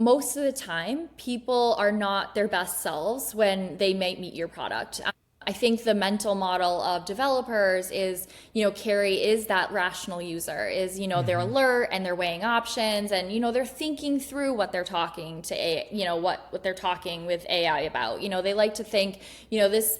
most of the time, people are not their best selves when they might meet your product. I think the mental model of developers is, Carrie is that rational user, is, they're alert and they're weighing options and, they're thinking through what they're talking to, what they're talking with AI about. They like to think, this,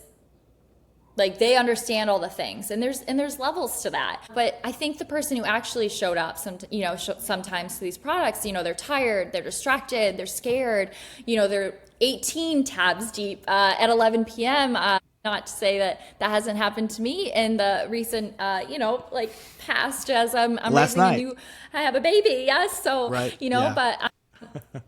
like they understand all the things, and there's levels to that. But I think the person who actually showed up sometimes to these products, they're tired, they're distracted, they're scared, they're 18 tabs deep at 11 p.m. Not to say that hasn't happened to me in the recent, like past, as I'm Last raising a night. new, I have a baby, yes. So, Right. Yeah. but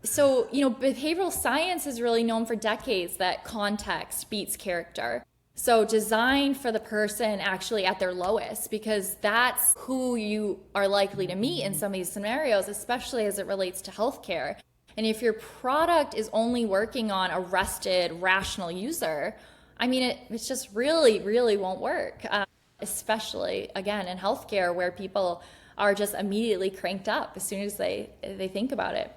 so, behavioral science is really known for decades that context beats character. So design for the person actually at their lowest, because that's who you are likely to meet in some of these scenarios, especially as it relates to healthcare. And if your product is only working on a rested, rational user, I mean, it's just really, really won't work, especially, again, in healthcare where people are just immediately cranked up as soon as they think about it.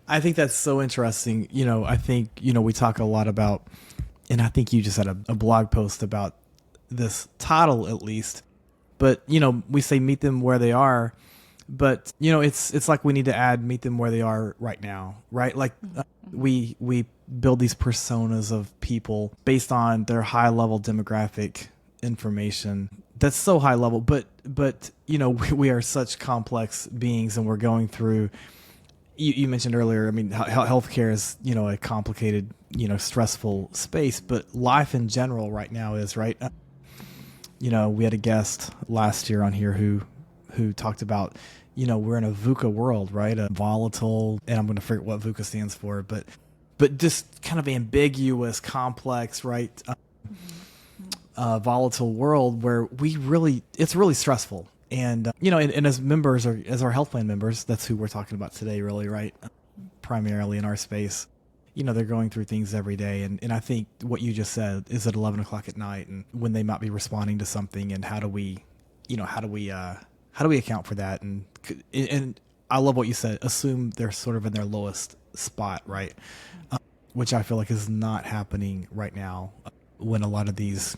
I think that's so interesting. I think, we talk a lot about, and I think you just had a blog post about this title at least, but, we say meet them where they are, but, it's like we need to add meet them where they are right now, right? Like we build these personas of people based on their high level demographic information. That's so high level, but, we are such complex beings, and we're going through, you mentioned earlier, I mean, healthcare is, a complicated, stressful space, but life in general right now is, right? We had a guest last year on here who talked about, we're in a VUCA world, right? A volatile, and I'm going to forget what VUCA stands for, but just kind of ambiguous, complex, right? Volatile world where it's really stressful. And, and as members, or as our health plan members, that's who we're talking about today, really, right? Primarily in our space, they're going through things every day. And I think what you just said is at 11 o'clock at night, and when they might be responding to something, and how do we account for that? And I love what you said, assume they're sort of in their lowest spot, right? Which I feel like is not happening right now when a lot of this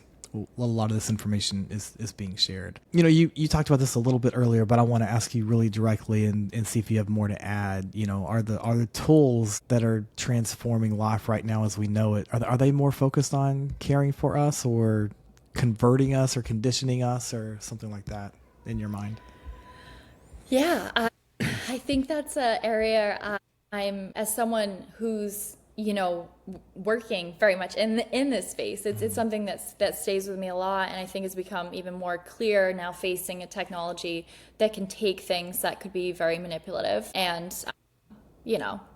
information is being shared. You talked about this a little bit earlier, but I want to ask you really directly and see if you have more to add. Are the tools that are transforming life right now as we know it, are they more focused on caring for us, or converting us, or conditioning us, or something like that in your mind? Yeah, I think that's an area I'm, as someone who's working very much in this space. It's something that stays with me a lot, and I think has become even more clear now facing a technology that can take things that could be very manipulative and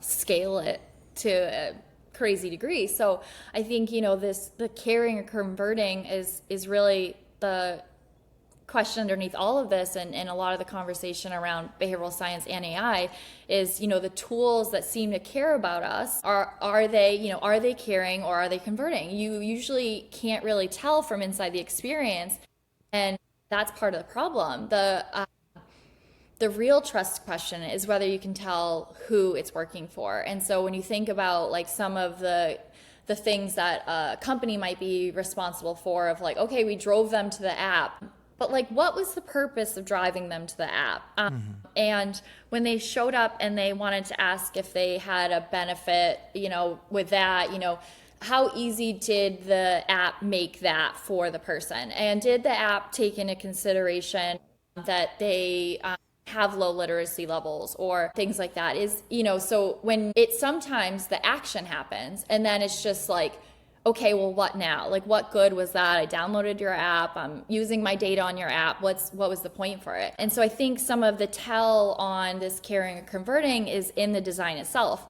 scale it to a crazy degree. So I think the caring or converting is really the question underneath all of this, and a lot of the conversation around behavioral science and AI is, the tools that seem to care about us, are they caring, or are they converting? You usually can't really tell from inside the experience, and that's part of the problem. The real trust question is whether you can tell who it's working for. And so when you think about like some of the things that a company might be responsible for, of like, okay, we drove them to the app, but like, what was the purpose of driving them to the app? And when they showed up and they wanted to ask if they had a benefit, with that, how easy did the app make that for the person? And did the app take into consideration that they have low literacy levels or things like that? So when sometimes the action happens, and then it's just like, okay, well, what now? Like, what good was that? I downloaded your app. I'm using my data on your app. What was the point for it? And so I think some of the tell on this caring or converting is in the design itself.